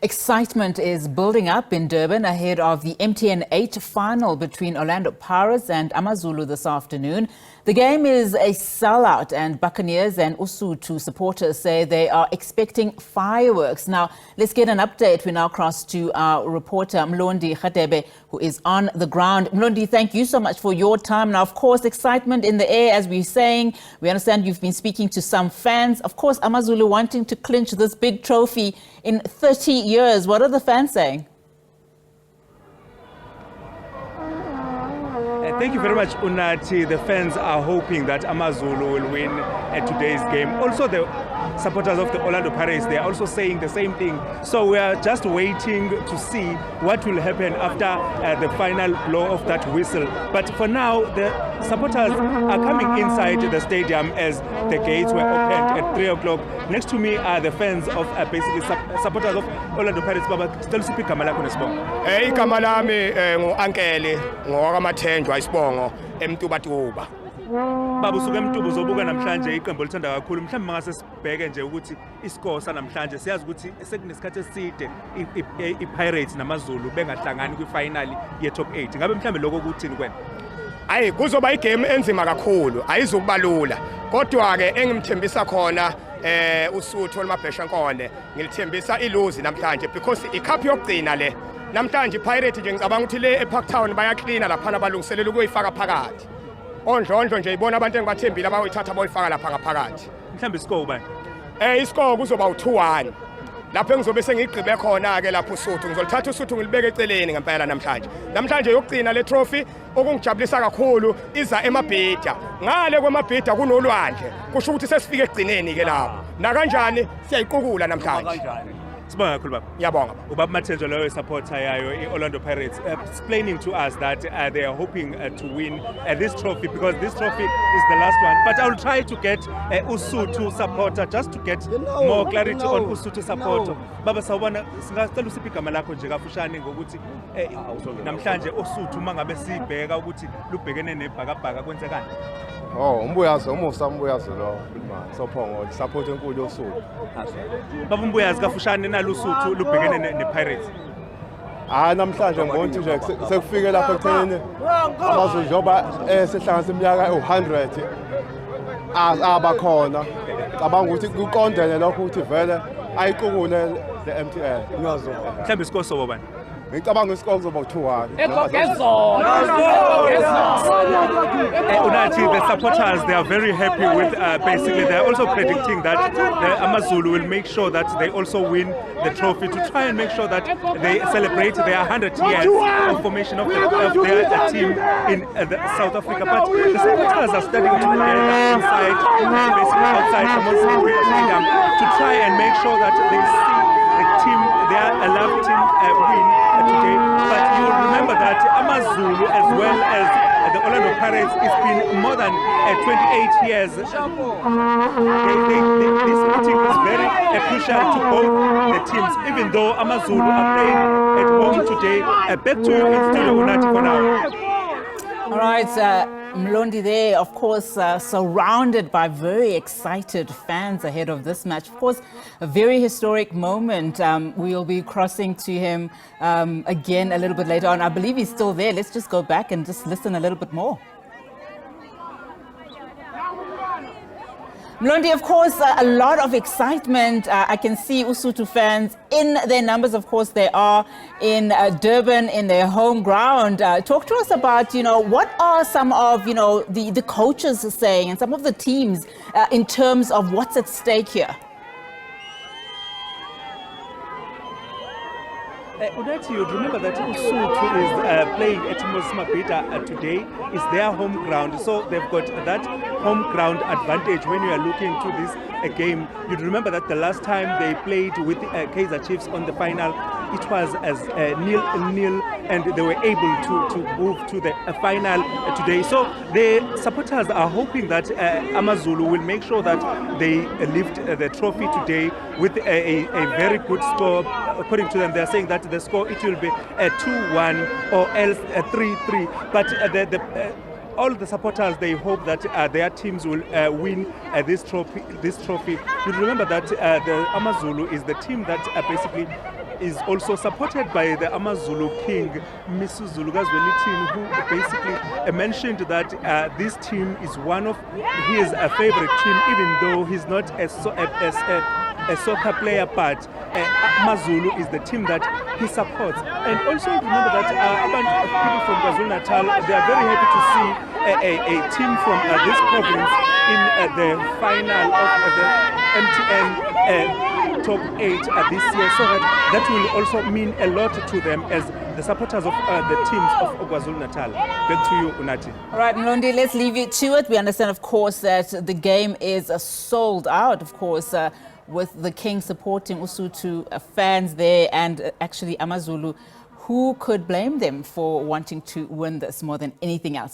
Excitement is building up in Durban ahead of the MTN8 final between Orlando Pirates and Amazulu this afternoon. The game is a sellout and Buccaneers and Usuthu supporters say they are expecting fireworks. Now, let's get an update. We now cross to our reporter Mlondi, who is on the ground. Mlondi, thank you so much for your time. Now, of course, excitement in the air, as we're saying. We understand you've been speaking to some fans. Of course, Amazulu wanting to clinch this big trophy in 30 years. What are the fans saying? Thank you very much, Unati. The fans are hoping that Amazulu will win today's game. Also, the supporters of the Orlando Pirates, they are also saying the same thing. So we are just waiting to see what will happen after the final blow of that whistle. But for now, the supporters are coming inside the stadium as the gates were opened at 3 o'clock. Next to me are the fans of basically supporters of Orlando Pirates. Baba, still speak Kamala Kunesbong. Hey, Kamala, Ankele, Ngoramathenjwa isibongo emtubatuba. Baba usuke emtubo zobuka namhlanje iqembu lithanda kakhulu mhlawumbe mangase sibheke nje ukuthi iscore sanamhlanje siyazi ukuthi sekunesikhathi eside iPirates namaZulu bengahlangani kwifinal ye-top 8 ngabe mhlawumbe lokho kuthini kwena? Hayi kuzoba igame enzima kakhulu ayizukuba lula kodwa ke engimthembisa khona uSuthu olumabhesha nkone ngilithembisa iluzi namhlanje because icup yokugcina le namhlanje iPirates nje ngicabanga ukuthi le eParktown bayacleana lapha abalungiselela ukuyifaka phakathi ondlondlo nje ibona abantu engibathembile abayithatha bayifaka lapha ngaphakathi Mhlawumbe iscore ubani? Iscore kuzoba u2-1 lapho engizobe sengigqibe khona ke lapho uSuthu ngizolithatha uSuthu ngilibeke eceleni ngempela namhlanje yokugcina le trophy okungijabulisa kakhulu iza eMabhida ngale kwemabhida kunolwandle kusho ukuthi sesifike ekugcineni ke lapho na kanjani siyayiqukula namhlanje. Sibonga kakhulu baba. Ngiyabonga. Ubaba Mathenjwa loyo supporter yayo iOrlando Pirates explaining to us that they are hoping to win this trophy because this trophy is the last one. But I will try to get Usuthu supporter just to get more clarity on Usuthu supporter. Baba sawubona singacela usiphi igama lakho nje kafushane ngokuthi namhlanje Usuthu mangabe sibheka ukuthi lubhekene nebhakabhaka kwenzekani. Umbuyazo umusa umbuyazo lo sophongo support enkulu yoSuthu. Baba umbuyazi kafushane nalo uSuthu lubhekene nePirates. Namhlanje ngibona nje sekufike lapha ekuthenini amaZulu njoba sehlanganisa iminyaka u100 abakhona. Cabanga ukuthi kuqondene lokho ukuthi vele ayiqukule le MTN. Mhlawumbe iscore sobo bani? Ngicabanga isikole kuzoba u2-1. Unati, the supporters, they are very happy with basically they are also predicting that the Amazulu will make sure that they also win the trophy to try and make sure that they celebrate their 100 years of formation of their team in South Africa. But the supporters are starting to get inside, basically outside the Moses Mabhida Stadium to try and make sure that they see the team, their loved team win today. But you will remember that Amazulu as well as the Orlando Pirates, it's been more than 28 years. This meeting is very crucial to both the teams, even though Amazulu are playing at home today. Back to you in studio, Unati, for now. All right, Mlondi there, of course, surrounded by very excited fans ahead of this match. Of course, a very historic moment. We'll be crossing to him again a little bit later on. I believe he's still there. Let's just go back and just listen a little bit more. Mlondi, of course, a lot of excitement. I can see Usuthu fans in their numbers. Of course, they are in Durban, in their home ground. Talk to us about, what are some of, the coaches saying and some of the teams in terms of what's at stake here? Unati, you remember that Usuthu is playing at Moses Mabhida today. It's their home ground, so they've got that home ground advantage when you are looking to this game. You remember that the last time they played with Kaizer Chiefs on the final, it was as 0-0, and they were able to move to the final today. So the supporters are hoping that Amazulu will make sure that they lift the trophy today with a very good score. According to them, they are saying that the score, it will be a 2-1 or else a 3-3. But all the supporters, they hope that their teams will win this trophy. You remember that the Amazulu is the team that basically is also supported by the Amazulu king, Mrs. Zulukazweli, who basically mentioned that this team is one of his favorite team, even though he's not a soccer player, but Amazulu is the team that he supports. And also remember that people from KwaZulu-Natal, they are very happy to see a team from this province in the final of the MTN Top 8 this year. So that will also mean a lot to them as the supporters of the teams of KwaZulu-Natal. Back to you, Unati. All right, Mlondi, let's leave you to it. We understand, of course, that the game is sold out, of course, with the King supporting Usuthu fans there and actually Amazulu. Who could blame them for wanting to win this more than anything else?